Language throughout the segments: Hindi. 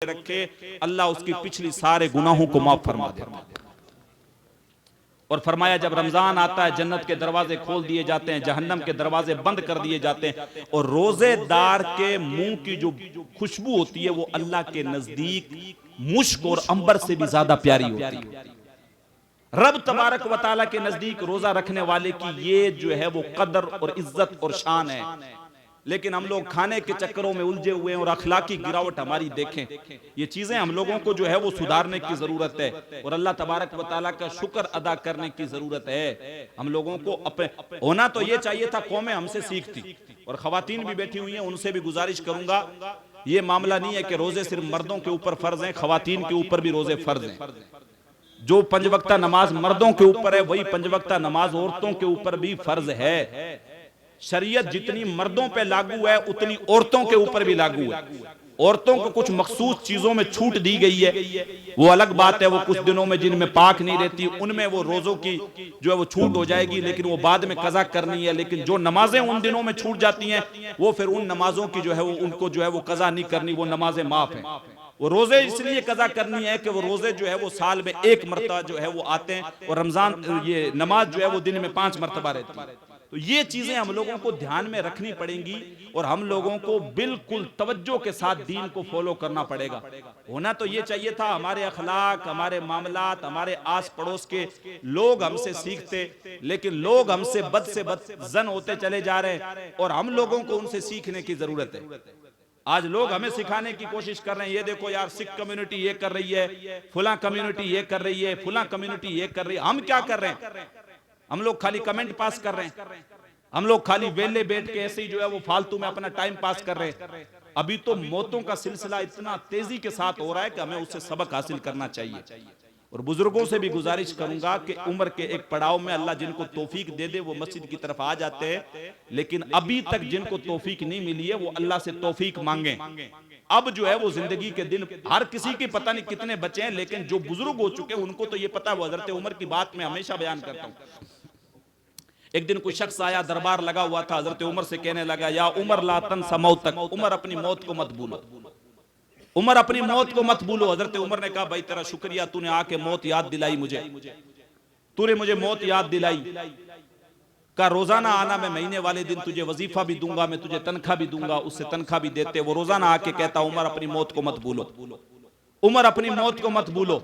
रखे, अल्लाह उसकी पिछली सारे गुनाहों को माफ फरमा देता है। और फरमाया जब रमजान आता है जन्नत के दरवाजे खोल दिए जाते हैं, जहन्नम के दरवाजे बंद कर दिए जाते हैं, और रोजेदार के मुंह की जो खुशबू होती है वो अल्लाह के नजदीक मुश्क और अंबर से भी ज्यादा प्यारी होती है। रब तबारक व तआला के नजदीक रोजा रखने वाले की ये जो है वो कदर और इज्जत और शान है। लेकिन हम लोग खाने के चक्करों में उलझे हुए हैं और अखलाकी गिरावट हमारी देखें। ये चीजें हम लोगों को जो है वो सुधारने की जरूरत है और अल्लाह तबारक व तआला का शुक्र अदा करने की जरूरत है। हम लोगों को अपने होना तो ये चाहिए था, कौमें हमसे सीखती, और खवातीन भी बैठी हुई हैं, उनसे भी गुजारिश करूंगा, ये मामला नहीं है कि रोजे सिर्फ मर्दों के ऊपर फर्ज हैं, खवातीन के ऊपर भी रोजे फर्ज हैं। जो पंजवक्ता नमाज मर्दों के ऊपर है वही पंजवक्ता नमाज औरतों के ऊपर भी फर्ज है। शरीयत जितनी मर्दों पे लागू है उतनी औरतों के ऊपर भी लागू है। औरतों को कुछ मखसूस चीजों में छूट दी गई है, वो अलग बात है, वो कुछ दिनों में जिनमें पाक नहीं रहती उनमें वो रोजों की जो है वो छूट हो जाएगी, लेकिन वो बाद में कज़ा करनी है। लेकिन जो नमाजें उन दिनों में छूट जाती हैं वो फिर उन नमाजों की जो है वो उनको जो है वो कज़ा नहीं करनी, वो नमाजें माफ हैं। वो रोजे इसलिए कज़ा करनी है कि वो रोजे जो है वो साल में एक मरतबा जो है वो आते हैं, और रमजान ये नमाज जो है वो दिन में 5 मरतबा रहती है। तो ये चीजें हम लोगों को ध्यान में रखनी पड़ेंगी और हम लोगों को बिल्कुल तवज्जो के साथ दीन को फॉलो करना पड़ेगा। होना तो ये चाहिए था हमारे अखलाक, हमारे मामलात, हमारे आस पड़ोस के लोग हमसे सीखते, लेकिन लोग हमसे बद से बद जन होते चले जा रहे हैं और हम लोगों को उनसे सीखने की जरूरत है। आज लोग हमें सिखाने की कोशिश कर रहे हैं, ये देखो यार सिख कम्युनिटी ये कर रही है, फुला कम्युनिटी ये कर रही है, फुला कम्युनिटी ये कर रही है। हम क्या कर रहे हैं? हम लोग खाली कमेंट पास कर रहे हैं, हम लोग खाली वेले बैठ के ऐसे ही जो है वो फालतू में अपना टाइम पास कर रहे हैं। अभी तो मौतों का सिलसिला इतना तेजी के साथ हो रहा है कि हमें उससे सबक हासिल करना चाहिए। और बुजुर्गों से भी गुजारिश करूंगा कि उम्र के एक पड़ाव में अल्लाह जिनको तौफीक दे दे वो मस्जिद की तरफ आ जाते हैं, लेकिन अभी तक जिनको तौफीक नहीं मिली है वो अल्लाह से तौफीक मांगे। अब जो है वो जिंदगी के दिन हर किसी के पता नहीं कितने बचे हैं, लेकिन जो बुजुर्ग हो चुके हैं उनको तो ये पता है। वो हजरत उमर की बात मैं हमेशा बयान करता हूँ। एक दिन कोई शख्स आया, दरबार लगा हुआ था, हजरत उमर से कहने लगा या उमर ला तंसा मौतक, उमर अपनी मौत को मत भूलो, उमर अपनी मौत को मत भूलो। हजरत उमर ने कहा भाई तेरा शुक्रिया, तूने आके मौत याद दिलाई मुझे, तूने मुझे मौत याद दिलाई। का रोजाना आना, मैं महीने वाले दिन तुझे वजीफा भी दूंगा, मैं तुझे तनख्वाह भी दूंगा, उससे तनख्वाह भी देते। वो रोजाना आके कहता उमर अपनी मौत को मत भूलो, उमर अपनी मौत को मत भूलो।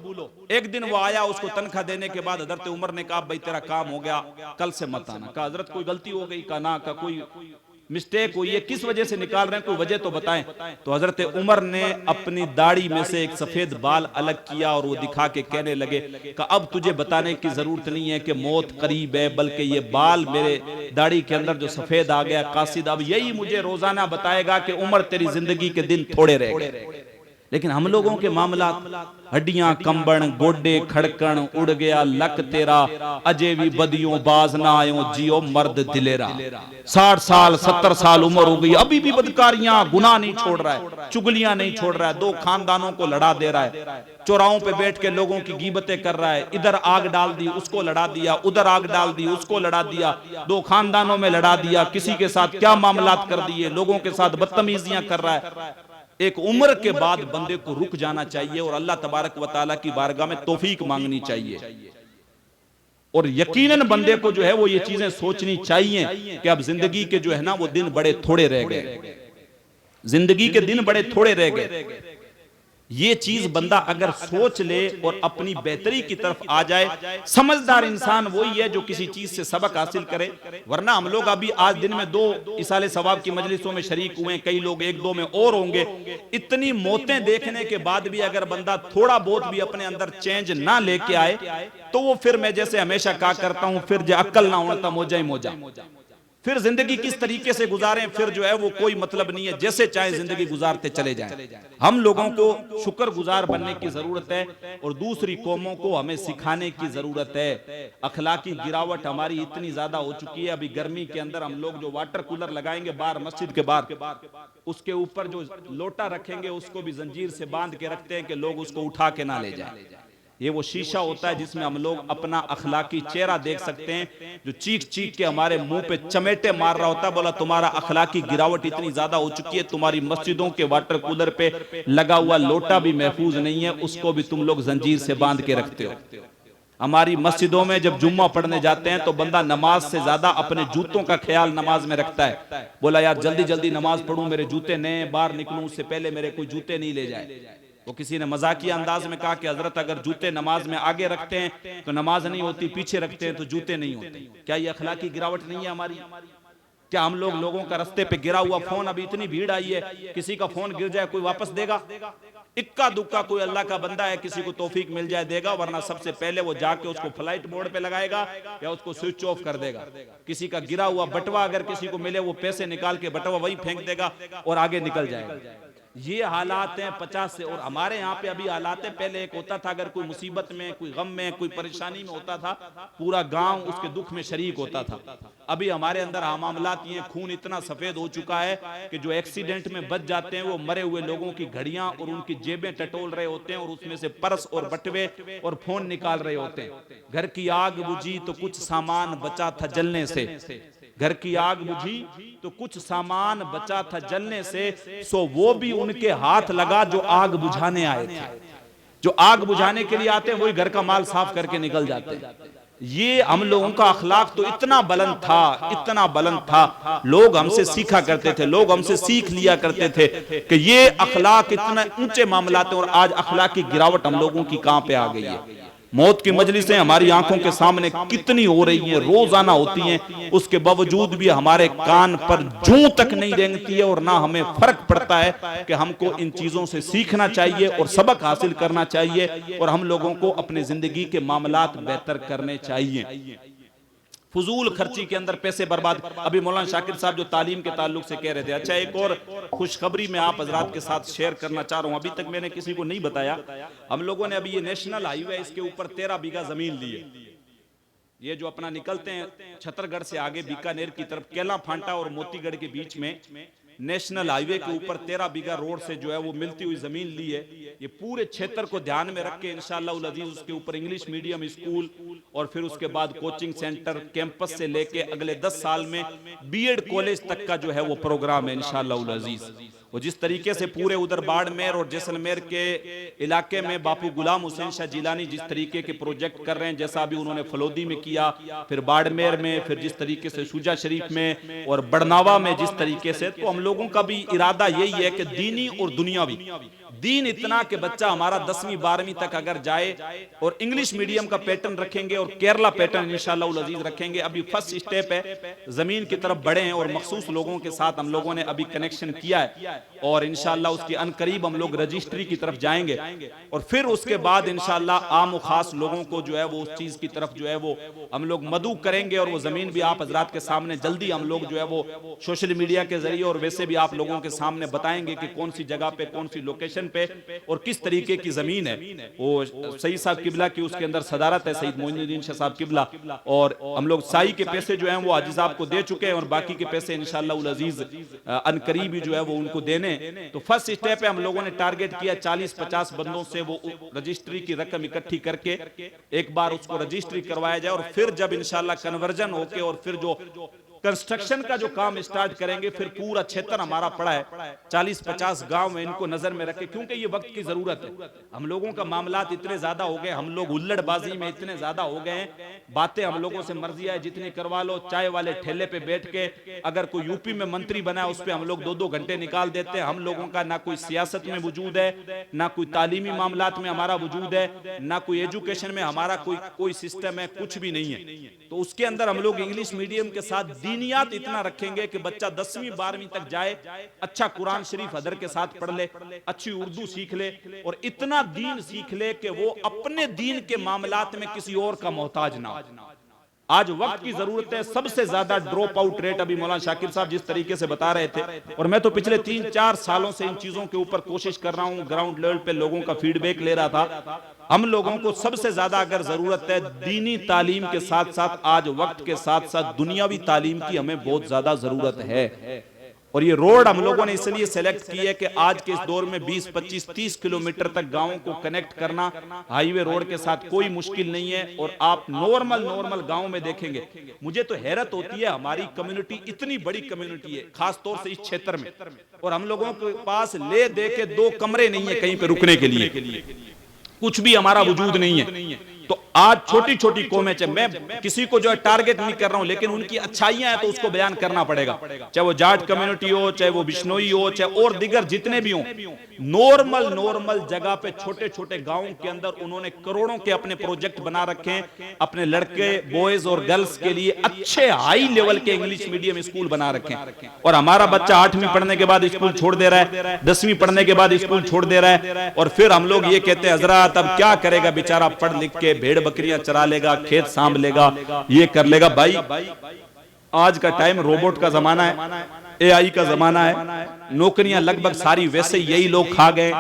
एक दिन वो आया, उसको तनख्वाह देने के बाद हजरत उमर ने कहा भाई तेरा काम हो गया, कल से मत आना। कहा हजरत कोई गलती हो गई? कहा ना, का कोई मिस्टेक हुई है, किस वजह से निकाल रहे हैं, कोई वजह तो बताएं। तो हजरत उमर ने अपनी दाढ़ी में से एक सफेद बाल अलग किया और वो दिखा के कहने लगे कि अब तुझे बताने की जरूरत नहीं है कि मौत करीब है, बल्कि ये बाल मेरे दाढ़ी के अंदर जो सफेद आ गया कासिद, अब यही मुझे रोजाना बताएगा कि उमर तेरी जिंदगी के दिन थोड़े रह गए। लेकिन हम लोगों के मामला हड्डियां कंबण, गोडे खड़कण, उड़ गया लक तेरा, अजय भी बदियों बाज ना आयो, जियो मर्द दिलेरा। 60 साल 70 साल उम्र हो गई, अभी भी बदकारियां, गुनाह नहीं छोड़ रहा है, चुगलियां नहीं छोड़ रहा है, 2 खानदानों को लड़ा दे रहा है, चौराहों पे बैठ के लोगों की गीबतें कर रहा है, इधर आग डाल दी उसको लड़ा दिया, उधर आग डाल दी उसको लड़ा दिया, 2 खानदानों में लड़ा दिया, किसी के साथ क्या मामलात कर दिए, लोगों के साथ बदतमीजियां कर रहा है। एक उम्र के बाद बंदे को रुक जाना चाहिए और अल्लाह तबारक व तआला की बारगाह में तौफीक मांगनी चाहिए। और यकीनन बंदे को जो है वो ये चीजें सोचनी चाहिए कि अब जिंदगी के जो है ना वो दिन बड़े थोड़े रह गए, जिंदगी के दिन बड़े थोड़े रह गए। ये चीज बंदा अगर सोच ले और अपनी बेहतरी की तरफ आ जाए, समझदार इंसान वही है जो किसी चीज से सबक हासिल करे। वरना हम लोग अभी आज दिन में 2 इसाले सवाब की मजलिसों में शरीक हुए, कई लोग 1-2 में और होंगे। इतनी मौतें देखने के बाद भी अगर बंदा थोड़ा बहुत भी अपने अंदर चेंज ना लेके आए तो वो फिर, मैं जैसे हमेशा कहा करता हूं, फिर जो अक्ल ना होता मोजा ही मोजा, फिर जिंदगी किस तरीके से गुजारें, फिर जो है वो कोई मतलब नहीं है, जैसे चाहे जिंदगी गुजारते चले जाएं। हम लोगों को शुक्रगुजार बनने की जरूरत है और दूसरी कौमों को हमें सिखाने की जरूरत है। अखलाकी गिरावट हमारी इतनी ज्यादा हो चुकी है, अभी गर्मी के अंदर हम लोग जो वाटर कूलर लगाएंगे बाहर मस्जिद के बाहर, उसके ऊपर जो लोटा रखेंगे उसको भी जंजीर से बांध के रखते हैं कि लोग उसको उठा के ना ले जाएं। ये वो शीशा होता है जिसमें हम लोग अपना अखलाकी चेहरा देख सकते हैं। जो चीख चीख के हमारे मुंह पे चमेटे मार रहा होता है, बोला तुम्हारा अखलाकी गिरावट इतनी ज्यादा हो चुकी है, तुम्हारी मस्जिदों के वाटर कूलर पे लगा हुआ लोटा भी महफूज नहीं है, उसको भी तुम लोग जंजीर से बांध के रखते हो। हमारी मस्जिदों में जब जुम्मा पढ़ने जाते हैं तो बंदा नमाज से ज्यादा अपने जूतों का ख्याल नमाज में रखता है। बोला यार जल्दी जल्दी नमाज पढ़ूं, मेरे जूते नए, बाहर निकलूं उससे पहले मेरे कोई जूते नहीं ले जाए। तो किसी ने मजाकिया अंदाज में कहा कि हजरत अगर जूते नमाज में आगे रखते हैं तो नमाज नहीं होती, पीछे रखते हैं तो जूते नहीं होते। क्या ये अखलाकी गिरावट नहीं है हमारी? क्या हम लोगों का रास्ते पे गिरा हुआ फोन, अभी इतनी भीड़ आई है, किसी का फोन गिर जाए कोई वापस देगा? इक्का दुक्का कोई अल्लाह का बंदा है, किसी को तौफीक मिल जाए देगा, वरना सबसे पहले वो जाके उसको फ्लाइट मोड पे लगाएगा या उसको स्विच ऑफ कर देगा। किसी का गिरा हुआ बटवा अगर किसी को मिले, वो पैसे निकाल के बटवा वही फेंक देगा और आगे निकल जाएगा। ये हालात हैं 50 से। और हमारे यहाँ पे अभी हालात है, पहले एक होता था अगर कोई मुसीबत में, कोई गम में, कोई परेशानी में होता था, पूरा गांव उसके दुख में शरीक होता था। अभी हमारे अंदर मामलात ये, खून इतना सफेद हो चुका है कि जो एक्सीडेंट में बच जाते हैं वो मरे हुए लोगों की घड़ियां और उनकी जेबें टटोल रहे होते हैं और उसमें से पर्स और बटवे और फोन निकाल रहे होते हैं। घर की आग बुझी तो कुछ सामान बचा था जलने से, घर की आग बुझी तो कुछ सामान बचा था जलने से, सो वो भी उनके हाथ लगा जो आग बुझाने आए थे। जो आग बुझाने के लिए आते हैं वही घर का माल साफ करके निकल जाते हैं। ये हम लोगों का अखलाक तो इतना बुलंद था, इतना बुलंद था, लोग हमसे सीखा करते थे, लोग हमसे सीख लिया करते थे कि ये अखलाक इतना ऊंचे मामलात हैं। और आज अखलाक की गिरावट हम लोगों की कहां पे आ गई है? मौत की मजलिसें हमारी आंखों के सामने कितनी हो रही हैं, रोजाना होती हैं, उसके बावजूद भी हमारे कान पर जूं तक नहीं रेंगती है और ना हमें फर्क पड़ता है कि हमको इन चीजों से सीखना चाहिए और सबक हासिल करना चाहिए और हम लोगों को अपने जिंदगी के मामलात बेहतर करने चाहिए। फजूल खर्ची के अंदर पैसे बर्बाद। अभी मौलाना शाकिर साहब जो तालीम के ताल्लुक से कह रहे थे, अच्छा एक और खुशखबरी मैं आप हजरात के साथ शेयर करना चाह रहा हूं, अभी तक मैंने किसी को नहीं बताया। हम लोगों ने अभी ये नेशनल हाईवे, इसके ऊपर 13 बीघा जमीन ली है। ये जो अपना निकलते हैं छतरगढ़ से आगे बीकानेर की तरफ, केला फांटा और मोतीगढ़ के बीच में नेशनल हाईवे के ऊपर 13 बीघा रोड से जो है वो मिलती हुई जमीन ली है। ये पूरे क्षेत्र को ध्यान में रख के इंशाअल्लाह उल अजीज उसके ऊपर इंग्लिश मीडियम स्कूल और फिर उसके बाद कोचिंग सेंटर, कैंपस से लेके अगले 10 साल में बीएड कॉलेज तक का जो है वो प्रोग्राम है इंशाअल्लाह उल अजीज। और जिस तरीके से पूरे उधर बाड़मेर और जैसलमेर के इलाके में बापू गुलाम हुसैन शाह जिलानी जिस तरीके के प्रोजेक्ट कर रहे हैं, जैसा अभी उन्होंने फलोदी में किया, फिर बाड़मेर में, फिर जिस तरीके से शुजा शरीफ में और बड़नावा में जिस तरीके से, तो हम लोगों का भी इरादा यही है कि दीनी और दुनियावी, दीन इतना कि बच्चा हमारा 10वीं 12वीं तक अगर जाए और इंग्लिश मीडियम का पैटर्न रखेंगे और केरला पैटर्न इंशाअल्लाह उल अजीज रखेंगे। अभी फर्स्ट स्टेप है, जमीन की तरफ बढ़े हैं और मखसूस लोगों के साथ हम लोगों ने अभी कनेक्शन किया है और इंशाअल्लाह उसकी अनकरीब हम लोग रजिस्ट्री की तरफ जाएंगे और फिर उसके बाद इंशाअल्लाह आम और खास लोगों को जो है वो उस चीज की तरफ जो है वो हम लोग मदऊ करेंगे और वो जमीन भी आप हजरात के सामने जल्दी हम लोग जो है वो सोशल मीडिया के जरिए और वैसे भी आप लोगों के सामने बताएंगे कि कौन सी जगह पे, कौन सी लोकेशन पे और किस तरीके की जमीन है। वो सईद साहब किबला की उसके अंदर सदारत है, सईद मोइनुद्दीन शाह साहब किबला, और हम लोग साई के पैसे जो हैं वो हाजी साहब को दे चुके हैं और बाकी के पैसे इंशाअल्लाह उल अजीज अनकरीब जो है वो उनको देने। तो फर्स्ट स्टेप है, हम लोगों ने टारगेट किया 40-50 बंदों से वो रजिस्ट्री की रकम इकट्ठी करके एक बार उसको रजिस्ट्री करवाया जाए और फिर जब इंशाअल्लाह कन्वर्जन होके और फिर जो कंस्ट्रक्शन का जो काम स्टार्ट करेंगे, फिर पूरा क्षेत्र हमारा पड़ा है 40-50 गांव में, इनको नजर में रखे क्योंकि ये वक्त की जरूरत है। हम लोगों का मामलात इतने ज्यादा हो गए, हम लोग हुल्लड़बाजी में इतने ज्यादा हो गए हैं, बातें हम लोगों से मर्जी है जितनी करवा लो। चाय वाले ठेले पे बैठ के अगर कोई यूपी में मंत्री बना है उस पर हम लोग 2-2 घंटे निकाल देते हैं। हम लोगों का ना कोई सियासत में वजूद है, ना कोई तालीमी मामलात में हमारा वजूद है, ना कोई एजुकेशन में हमारा कोई सिस्टम है, कुछ भी नहीं है। तो उसके अंदर हम लोग इंग्लिश मीडियम के साथ दीनियात इतना रखेंगे कि बच्चा 10वीं 12वीं तक जाए, अच्छा कुरान शरीफ अदर के साथ पढ़ ले, अच्छी उर्दू सीख ले और इतना दीन सीख ले कि वो अपने दीन के मामलात में किसी और का मोहताज ना हो। आज वक्त की जरूरत है। सबसे ज्यादा ड्रॉप आउट रेट अभी मौलाना शाकिर साहब जिस तरीके से बता रहे थे, और मैं तो पिछले 3-4 सालों से इन चीजों के ऊपर कोशिश कर रहा हूं, ग्राउंड लेवल पे लोगों का फीडबैक ले रहा था। हम लोगों को सबसे ज्यादा अगर जरूरत है दीनी तालीम के साथ साथ आज वक्त के साथ साथ दुनियावी तालीम की हमें बहुत ज्यादा जरूरत है। और ये रोड हम लोगों ने इसलिए सेलेक्ट की है कि आज के इस दौर में 20, 25, 30 किलोमीटर तक गांवों को कनेक्ट करना हाईवे रोड के साथ कोई मुश्किल नहीं है। और आप नॉर्मल गांव में देखेंगे, मुझे तो हैरत होती है, हमारी कम्युनिटी इतनी बड़ी कम्युनिटी है खास तौर से इस क्षेत्र में, और हम लोगों के पास ले दे के 2 कमरे नहीं है कहीं पे रुकने के लिए, कुछ भी हमारा वजूद नहीं है। तो आज छोटी छोटी कौमें, मैं किसी को जो है टारगेट नहीं कर रहा हूं, लेकिन उनकी अच्छाइयां हैं तो उसको बयान करना पड़ेगा, चाहे वो जाट कम्युनिटी हो, चाहे वो बिश्नोई हो, चाहे और दिगर जितने भी हो। नॉर्मल जगह पे छोटे छोटे गांवों के अंदर उन्होंने करोड़ों के अपने प्रोजेक्ट बना रखे हैं, अपने लड़के बॉयज और गर्ल्स के लिए अच्छे हाई लेवल के इंग्लिश मीडियम स्कूल बना रखे हैं। और हमारा बच्चा 8वीं पढ़ने के बाद स्कूल छोड़ दे रहा है, 10वीं पढ़ने के बाद स्कूल छोड़ दे रहा है, और फिर हम लोग ये कहते हैं हजरत अब क्या करेगा बेचारा, पढ़ लिख के भेड़ बकरियां चरा लेगा, खेत सांभ लेगा, ये कर लेगा। भाई आज का टाइम रोबोट का जमाना है, एआई का जमाना है, नौकरियां लगभग सारी वैसे यही लोग खा गए,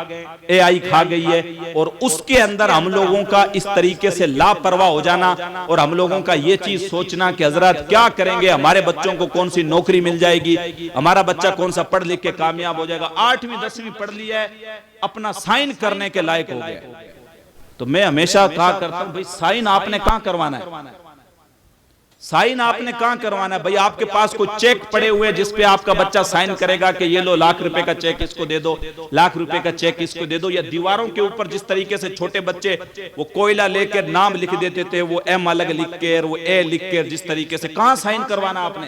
एआई खा गई है। और उसके अंदर हम लोगों का इस तरीके से लापरवाह हो जाना और हम लोगों का ये चीज सोचना कि हजरत क्या करेंगे, हमारे बच्चों को कौन सी नौकरी मिल जाएगी, हमारा बच्चा कौन सा पढ़ लिख के कामयाब हो जाएगा, 8वीं 10वीं पढ़ लिया है, अपना साइन करने के लायक हो गया। तो मैं हमेशा कहा करता हूं भाई साइन आपने कहां करवाना है, साइन आपने कहां करवाना है भाई। आपके पास कोई चेक पड़े हुए जिस पे आपका बच्चा साइन करेगा कि ये लो लाख रुपए का चेक इसको दे दो, लाख रुपए का चेक इसको दे दो। या दीवारों के ऊपर जिस तरीके से छोटे बच्चे वो कोयला लेकर नाम लिख देते थे, वो एम अलग लिख के वो ए लिख के, जिस तरीके से कहां साइन करवाना आपने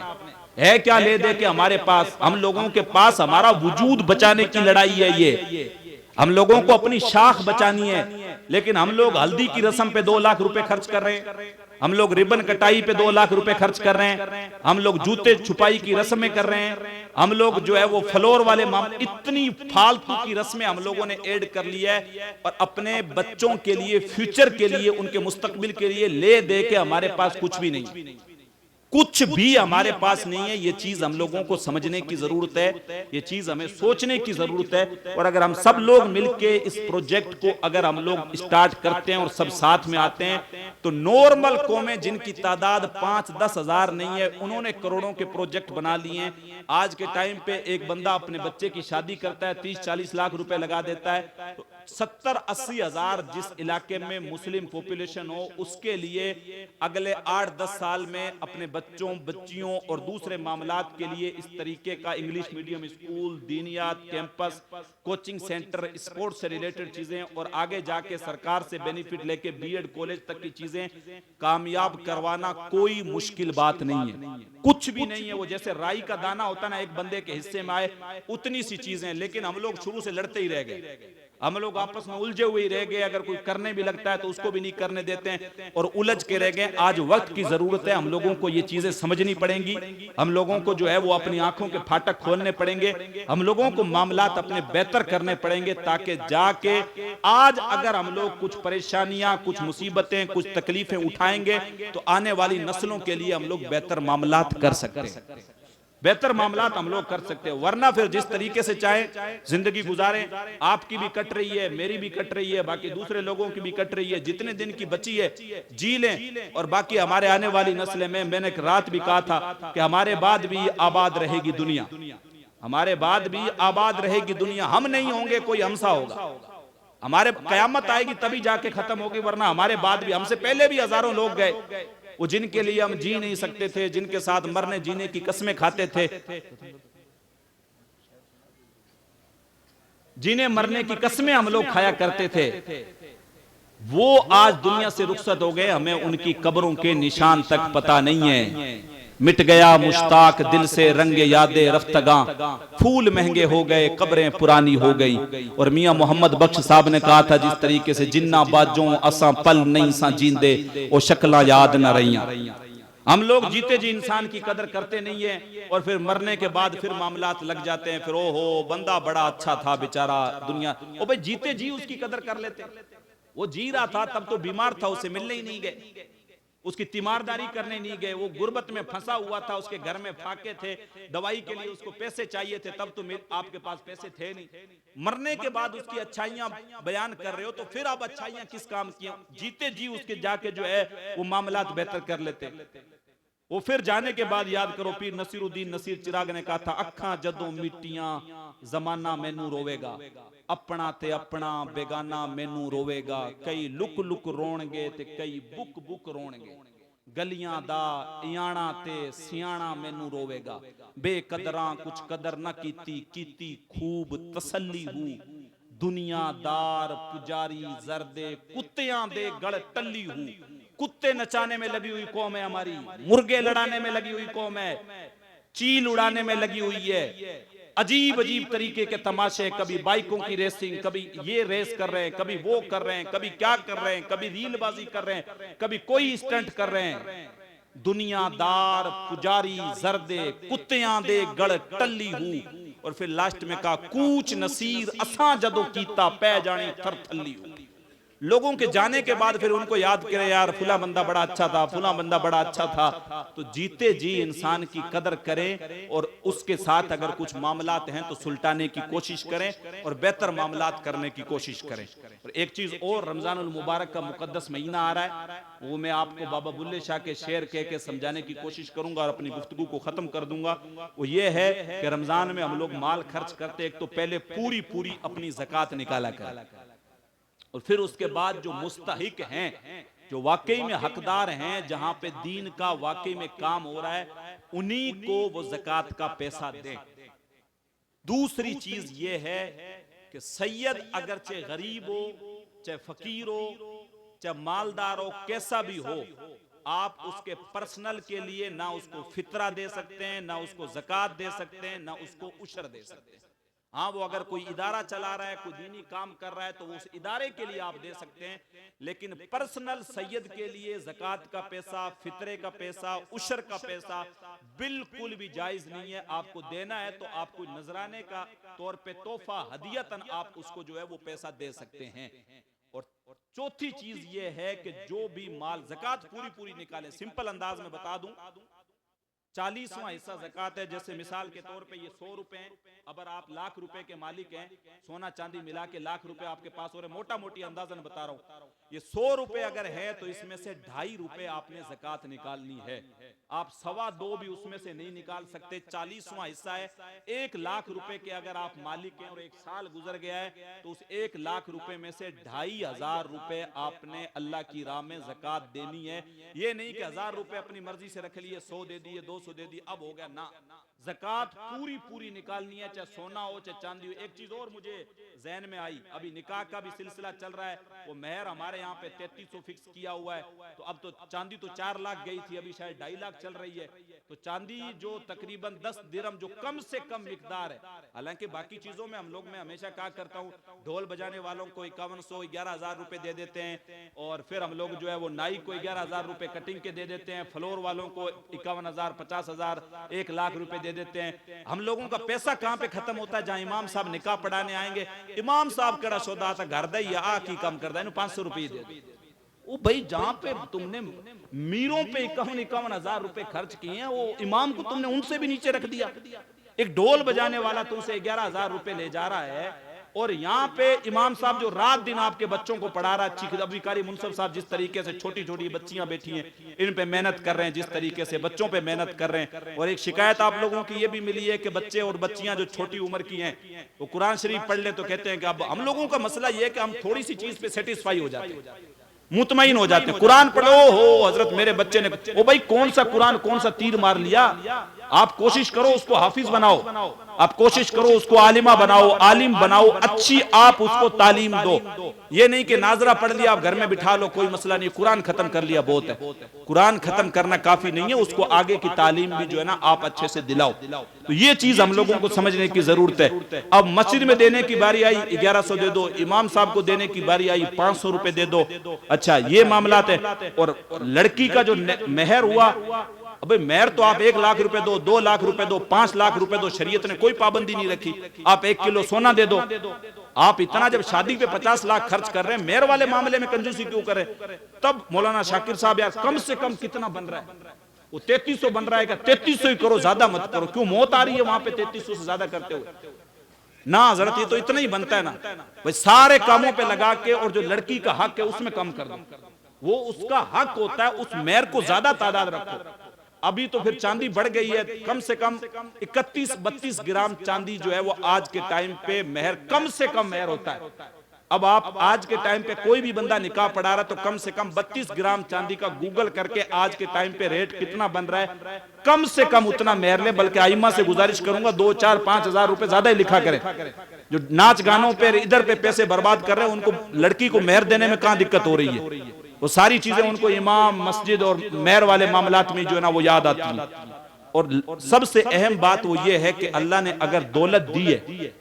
है, क्या ले दे के हमारे पास, हम लोगों के पास हमारा वजूद बचाने की लड़ाई है ये, हम लोगों को अपनी शाख बचानी है। लेकिन हम लोग हल्दी की रस्म पे 2 लाख रुपए खर्च कर रहे हैं, हम लोग रिबन कटाई पे 2 लाख रुपए खर्च कर रहे हैं, हम लोग जूते छुपाई की रस्में कर रहे हैं, हम लोग जो है वो फ्लोर वाले इतनी फालतू की रस्में हम लोगों ने ऐड कर ली है। और अपने बच्चों के लिए, फ्यूचर के लिए, उनके मुस्तकबिल के लिए ले दे के हमारे पास कुछ भी नहीं, कुछ भी हमारे पास नहीं है। ये चीज हम लोगों को समझने की जरूरत है, ये चीज हमें सोचने की जरूरत है। और अगर हम सब लोग मिलके इस प्रोजेक्ट को अगर हम लोग स्टार्ट करते हैं और सब साथ में आते हैं, तो नॉर्मल कौमें जिनकी तादाद 5-10 हजार नहीं है, उन्होंने करोड़ों के प्रोजेक्ट बना लिए हैं। आज के टाइम पे एक बंदा अपने बच्चे की शादी करता है, 30-40 लाख रुपए लगा देता है, तो 70-80 हजार जिस इलाके में मुस्लिम पॉपुलेशन हो उसके लिए अगले 8-10 साल में अपने बच्चों बच्चियों और दूसरे मामलात के लिए इस तरीके का इंग्लिश मीडियम स्कूल, दीनियात कैंपस, कोचिंग सेंटर, स्पोर्ट्स से रिलेटेड चीजें और आगे जाके सरकार से बेनिफिट लेके बीएड कॉलेज तक की चीजें कामयाब करवाना कोई मुश्किल बात नहीं है, कुछ भी नहीं है। वो जैसे राई का दाना होता ना, एक बंदे के हिस्से में आए, उतनी सी चीजें। लेकिन हम लोग शुरू से लड़ते ही रह गए, हम लोग आपस में उलझे हुए ही रह गए। अगर कोई करने भी लगता है तो उसको भी नहीं करने देते हैं और उलझ के रह गए। आज वक्त की जरूरत है, हम लोगों को ये चीजें समझनी पड़ेंगी, हम लोगों को जो है वो अपनी आंखों के फाटक खोलने पड़ेंगे, हम लोगों को मामलात अपने बेहतर करने पड़ेंगे, ताकि जाके आज अगर हम लोग कुछ परेशानियां, कुछ मुसीबतें, कुछ तकलीफें उठाएंगे तो आने वाली नस्लों के लिए हम लोग बेहतर मामलात कर सकते हैं, बेहतर मामलात हम लोग कर सकते हैं। वरना फिर जिस तरीके से चाहे जिंदगी गुजारें, आपकी भी कट रही है, मेरी भी कट रही है, बाकी दूसरे लोगों की भी कट रही है, जितने दिन की बची है जी लें। और बाकी हमारे आने वाली नस्लें में, मैंने एक रात भी कहा था कि हमारे बाद भी आबाद रहेगी दुनिया, हमारे बाद भी आबाद रहेगी दुनिया। हम नहीं होंगे, कोई हमसा होगा, हमारे कयामत आएगी तभी जाके खत्म होगी, वरना हमारे बाद भी, हमसे पहले भी हजारों लोग गए, वो जिनके लिए हम जी नहीं सकते थे, जिनके साथ मरने जीने की कसमें खाते थे, जिन्हें मरने की कसमें हम लोग खाया करते थे, वो आज दुनिया से रुखसत हो गए। हमें उनकी कब्रों के निशान तक पता नहीं है। मिट गया मुश्ताक दिल से रंगे यादे रफ्तगा, फूल महंगे हो गए, कब्रें पुरानी हो गई। और मियां मोहम्मद बख्श साहब ने कहा था, जिस तरीके से जिन्ना बाजों असा पल नहीं सा जींदे, वो शक्ला याद न रहियां। हम लोग जीते जी इंसान की कदर करते नहीं है और फिर मरने के बाद फिर मामलात लग जाते हैं, फिर ओहो बंदा बड़ा अच्छा था बेचारा, दुनिया ओ भाई जीते जी उसकी कदर कर लेते। वो जी रहा था तब तो बीमार था, उसे मिलने ही नहीं गए, उसकी तीमारदारी करने नहीं गए, वो गुर्बत में फंसा हुआ था, उसके घर में फाके थे, दवाई के लिए उसको पैसे चाहिए थे, तब तो आपके पास पैसे थे नहीं। मरने के बाद उसकी अच्छाइयां बयान कर रहे हो तो फिर आप अच्छाइयां किस काम की? जीते जी उसके जाके जो है वो मामलात बेहतर कर लेते। वो फिर जाने के बाद याद करो, पीर नसीरुद्दीन नसीर चिराग ने कहा था, अखा जदों मिट्टियां जमाना मैनू रोवेगा, अपना ते अपना बेगाना मैनू रोवेगा, कई लुक लुक रोणगे ते कई बुक बुक रोणगे, गलियां दा इयाणा ते सियाणा मैनू रोवेगा, बेकदरां कुछ कदर न कीती खूब तसल्ली हूं, दुनियादार पुजारी जरदे कुत्तियां दे गड़ टल्ली हूं, कुत्ते नचाने में लगी हुई कौम है हमारी, मुर्गे लड़ाने में लगी हुई कौम है, चील उड़ाने में लगी हुई है, अजीब अजीब तरीके के तमाशे, कभी बाइकों की रेसिंग, कभी ये रेस कर रहे हैं, कभी वो कर रहे हैं, कभी क्या कर रहे हैं, कभी रीलबाजी कर रहे हैं, कभी कोई स्टंट कर रहे हैं, दुनियादार पुजारी जरदे कुत्तियां दे गड़ टल्ली हूं, और फिर लास्ट में कहा, कूच नसीर असा जदों कीता पै जानी थरथल्ली हूं। लोगों के जाने के बाद फिर उनको याद करें, यार फुला बंदा बड़ा अच्छा था, फुला बंदा बड़ा अच्छा था। तो जीते जी इंसान की कदर करें, और उसके साथ अगर कुछ मामलात हैं तो सुलटाने की कोशिश करें और बेहतर मामलात करने की कोशिश करें। और एक चीज और, रमजानुल मुबारक का मुकद्दस महीना आ रहा है, वो मैं आपको बाबा बुल्ले शाह के शेर कह के समझाने की कोशिश करूंगा और अपनी गुफ्तगू को खत्म कर दूंगा। वो ये है कि रमजान में हम लोग माल खर्च करते, एक तो पहले पूरी पूरी अपनी ज़कात निकाला कर, और फिर उसके बाद जो मुस्तहिक हैं, जो वाकई में हकदार हैं, जहां पे दीन का वाकई में काम हो रहा है, उन्हीं को वो ज़कात का पैसा दें। दूसरी चीज ये है कि सैयद अगरचे गरीब हो, चाहे फकीर हो, चाहे मालदार हो, कैसा भी हो, आप उसके पर्सनल के लिए ना उसको फितरा दे सकते हैं, ना उसको ज़कात दे सकते हैं, ना उसको उशर दे सकते हैं। हाँ, वो अगर कोई इदारा चला रहा है, कोई दीनी काम कर रहा है, तो उस इदारे के लिए आप दे सकते हैं, लेकिन पर्सनल सैयद के लिए ज़कात का पैसा, फितरे का पैसा, उशर का पैसा बिल्कुल भी जायज नहीं है। आपको देना है तो आपको नजराने का तौर पे तोहफा हदियतन आप उसको जो है वो पैसा दे सकते हैं। और चौथी चीज ये है कि जो भी माल, ज़कात पूरी पूरी निकाले। सिंपल अंदाज में बता दूं, 40वां हिस्सा ज़कात है। जैसे मिसाल के तौर पे ये 100 रुपए हैं, अगर आप लाख रुपए के मालिक हैं, सोना चांदी मिला के लाख रुपए आपके पास हो रहे, मोटा मोटी अंदाजन बता रहा हूं, ये 100 रुपए अगर है तो इसमें से 2.5 रुपए आपने ज़कात निकालनी है। आप 2.25 भी उसमें से नहीं निकाल सकते। 40वां हिस्सा है, 1 लाख रुपए के अगर आप मालिक हैं और 1 साल गुजर गया है, तो उस 1 लाख रुपए में से 2,500 रुपए आपने अल्लाह की राह में ज़कात देनी है। ये नहीं कि 1000 रुपए अपनी मर्जी से रख लिए, 100 दे दिए, 200 दे दी, अब हो गया ना। ज़कात पूरी पूरी निकालनी है, चाहे सोना हो चाहे चांदी हो। एक चीज और मुझे ज़हन में आई, अभी निकाह का भी सिलसिला चल रहा है, वो मेहर हमारे यहाँ पे 3300 फिक्स किया हुआ है, तो अब तो चांदी तो 4 लाख गई थी, अभी शायद 2.5 लाख चल रही है। तो चांदी जो तकरीबन 10 दिरहम जो कम से कम मिकदार है, हालांकि बाकी चीजों में हम लोग, मैं हमेशा कहा करता हूँ, ढोल बजाने वालों को 5100 11,000 रुपए दे देते हैं, और फिर हम लोग जो है वो नाई को 11,000 रुपए कटिंग के दे देते हैं, फ्लोर वालों को 51,000 50,000 1 लाख रुपए दे देते हैं। हम लोगों का पैसा कहां पे खत्म होता है? जहां इमाम साहब निकाह पढ़ाने आएंगे, इमाम साहब कड़ा सौदा था घर दई आ की कम कर दे, 500 रुपये दे दे। वो भाई जहां पे तुमने मीरों पे 51,000 रुपए खर्च किए हैं, वो इमाम को तुमने उनसे भी नीचे रख दिया। एक ढोल बजाने वाला तुमसे 11,000 रुपए ले जा रहा है, और यहाँ पे इमाम साहब जो रात दिन आपके बच्चों को पढ़ा रहा है, अभी कारी मुंसफ साहब जिस तरीके से छोटी छोटी बच्चियां बैठी हैं, इन पे मेहनत कर रहे हैं, जिस तरीके से बच्चों पे मेहनत कर रहे हैं। और एक शिकायत आप लोगों की ये भी मिली है कि बच्चे और बच्चियां जो छोटी उम्र की हैं, वो कुरान शरीफ पढ़ ले तो कहते हैं कि अब हम लोगों का मसला ये है कि हम थोड़ी सी चीज पे सेटिस्फाई हो जाते हैं, मुतमईन हो जाते हैं। कुरान पढ़ो, हो हजरत मेरे बच्चे ने, ओ भाई कौन सा कुरान कौन सा तीर मार लिया? आप कोशिश करो उसको हाफिज बनाओ, आप कोशिश करो उसको आलिमा बनाओ, आलिम बनाओ, अच्छी आप उसको तालीम दो। ये नहीं कि नाजरा पढ़ लिया आप घर में बिठा लो, कोई मसला नहीं, कुरान खत्म कर लिया बहुत है। कुरान खत्म करना काफी नहीं है, उसको आगे की तालीम भी जो है ना आप अच्छे से दिलाओ। तो ये चीज हम लोगों को समझने की जरूरत है। अब मस्जिद में देने की बारी आई, 1100 दे दो, इमाम साहब को देने की बारी आई, 500 रुपए दे दो। अच्छा, ये मामला है। और लड़की का जो मेहर हुआ, अबे मेहर तो आप 1 लाख रुपए दो, 2 लाख रुपए दो, 5 लाख रुपए दो, शरीयत ने कोई पाबंदी नहीं रखी। आप 1 किलो सोना दे दो। आप इतना जब शादी पे 50 लाख खर्च कर रहे हैं, मेहर वाले मामले में कंजूसी क्यों करें? तब मौलाना शाकिर साहब यार कम से कम कितना बन रहा है? वो 3300 बन रहा है, 3300 ही करो, ज्यादा मत करो। क्यों मौत आ रही है वहां पे 3300 से ज्यादा करते हुए? ना हजरत, ये तो इतना ही बनता है ना भाई, सारे कामों पे लगा के, और जो लड़की का हक है उसमें कम कर दो। वो उसका हक होता है, उस मेहर को ज्यादा तादाद रखो। अभी तो फिर चांदी बढ़ गई है, कम से कम 31-32 ग्राम चांदी जो है वो आज के टाइम पे मेहर, कम से कम मेहर होता है। अब आप आज के टाइम पे कोई भी बंदा निकाह पढ़ा रहा तो कम से कम 32 ग्राम चांदी का गूगल करके आज के टाइम पे रेट कितना बन रहा है, कम से कम उतना मेहर ले। बल्कि आइमा से गुजारिश करूंगा 2, 4, 5 हजार रुपए ज्यादा ही लिखा करें। जो नाच गानों पे इधर पे पैसे बर्बाद कर रहे हैं, उनको लड़की को मेहर देने में कहां दिक्कत हो रही है? वो सारी चीजें उनको इमाम, मस्जिद और मेहर वाले मामलात में जो है ना वो याद आती है। और सबसे अहम बात वो ये है कि अल्लाह ने अगर दौलत दी है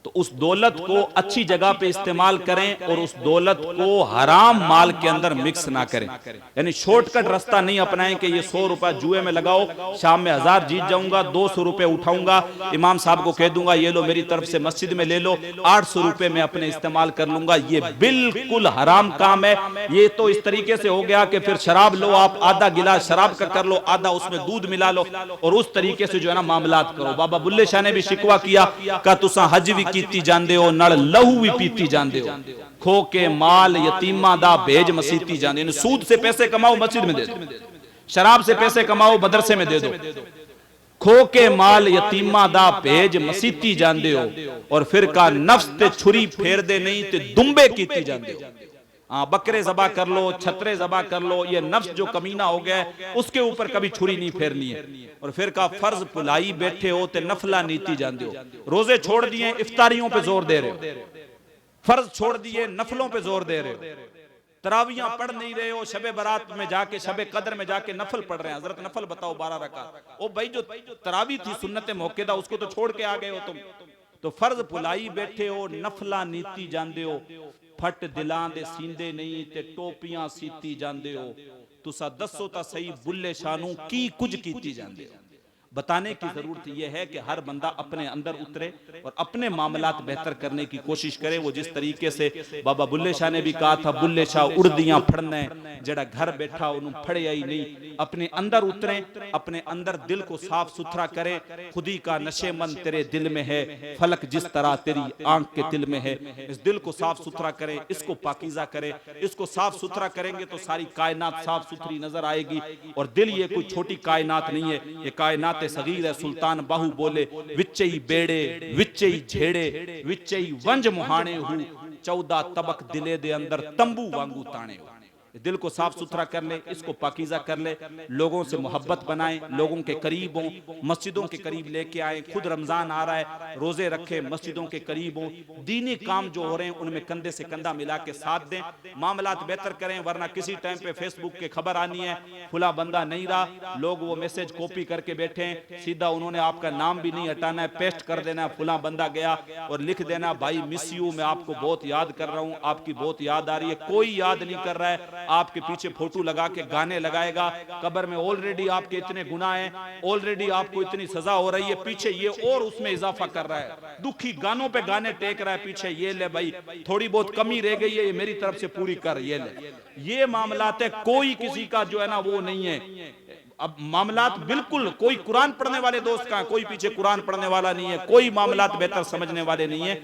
तो उस दौलत को अच्छी जगह पे इस्तेमाल करें और उस दौलत को हराम माल के अंदर मिक्स ना करें। यानी शॉर्टकट रास्ता नहीं अपनाएं कि ये 100 रुपए जुए में लगाओ, शाम में 1000 जीत जाऊंगा, 200 रुपए उठाऊंगा, इमाम साहब को कह दूंगा ये लो मेरी तरफ से मस्जिद में ले लो, 800 रुपए में अपने इस्तेमाल कर लूंगा। ये बिल्कुल हराम काम है। ये तो इस तरीके से हो गया कि फिर शराब लो, आप आधा गिलास शराब का कर लो, आधा उसमें दूध मिला लो और उस तरीके से जो है ना मामलात करो। बाबा बुल्ले शाह ने भी शिकवा किया का तुसा हज भी कीती जांदे हो, नड़ लहू भी पीती जांदे हो, खो के माल यतीमा दा भेज मसीती जांदे हो। सूद से पैसे कमाओ मस्जिद में दे दो, शराब से पैसे कमाओ मदरसे में दे दो, खो के माल यतीमा दा भेज मसीती जांदे हो, और फिर का नफ्स ते छुरी फेर दे नहीं ते दुम्बे कीती जांदे हो। हाँ, बकरे जबा कर लो, छतरे जबा कर लो, ये नफ्स जो कमीना हो गया उसके ऊपर कभी छुरी नहीं फेरनी है। और फिर का फर्ज पुलाई बैठे हो ते नफला नीति जानते हो, रोजे छोड़ दिए, इफ्तारियों पे जोर दे रहे हो, फर्ज छोड़ दिए, नफलों पे जोर दे रहे हो, तरावियां पढ़ नहीं रहे हो, शबे बारात में जाके, शबे कदर में जाके नफल पढ़ रहे हैं। हजरत नफल बताओ 12 रकात। ओ भाई, जो तरावी थी सुन्नत मौकेदा, उसको तो छोड़ के आ गए हो तुम। तो फर्ज पुलाई बैठे हो, नफला नीति जानते हो, फट दिलां दे सींदे नहीं ते टोपियां सीती जांदे हो। तुसा दसो ता सही बुल्ले शानू की कुछ कीती जांदे हो। बताने की जरूरत यह है कि हर बंदा अपने अंदर उतरे और अपने मामलात बेहतर करने की कोशिश करे। वो जिस तरीके से बाबा बुल्ले शाह ने भी कहा था, बुल्ले शाह उर्दियां फड़ने जड़ा घर बैठा उन्होंने फड़े ही नहीं। अपने अंदर उतरे, अपने अंदर दिल को साफ सुथरा करे। खुदी का नशेमन तेरे दिल में है, फलक जिस तरह तेरी आंख के दिल में है। इस दिल को साफ सुथरा करे, इसको पाकीज़ा करे। इसको साफ सुथरा करेंगे तो सारी कायनात साफ सुथरी नजर आएगी। और दिल ये कोई छोटी कायनात नहीं है, ये कायनात सगीर है। सुल्तान बाहू बोले, विच्चई बेड़े विच्चई झेड़े विच्चई वंज मुहाने हूँ, 14 तबक दिले दे अंदर तंबू वांगू ताने हो। दिल को साफ सुथरा कर ले, इसको पाकीज़ा कर ले, लोगों से मोहब्बत बनाए, लोगों के करीब हों, मस्जिदों के करीब लेके आए। खुद रमजान आ रहा है, रोजे रखे, मस्जिदों के करीब हों, दीनी काम जो हो रहे हैं उनमें कंधे से कंधा मिला के साथ दें, मामलात बेहतर करें। वरना किसी टाइम पे फेसबुक के खबर आनी है, खुला बंदा नहीं रहा, लोग वो मैसेज कॉपी करके बैठे हैं, सीधा उन्होंने आपका नाम भी नहीं हटाना है, पेस्ट कर देना है, फुला बंदा गया, और लिख देना भाई मिस यू, मैं आपको बहुत याद कर रहा हूँ, आपकी बहुत याद आ रही है। कोई याद नहीं कर रहा है, आपके पीछे फोटो लगा के गाने लगाएगा। कब्र में ऑलरेडी आपके इतने गुनाह हैं, ऑलरेडी आपको इतनी सजा हो रही है, पीछे ये और उसमें इजाफा कर रहा है, दुखी गानों पे गाने टेक रहा है पीछे। ये ले भाई, थोड़ी बहुत कमी रह गई है, ये मेरी तरफ से पूरी कर, ये ले। ये मामलात है, कोई किसी का जो है ना वो नहीं है। अब मामलात बिल्कुल, कोई कुरान पढ़ने वाले दोस्त का, कोई पीछे कुरान पढ़ने वाला नहीं है, कोई मामलात बेहतर समझने वाले नहीं है।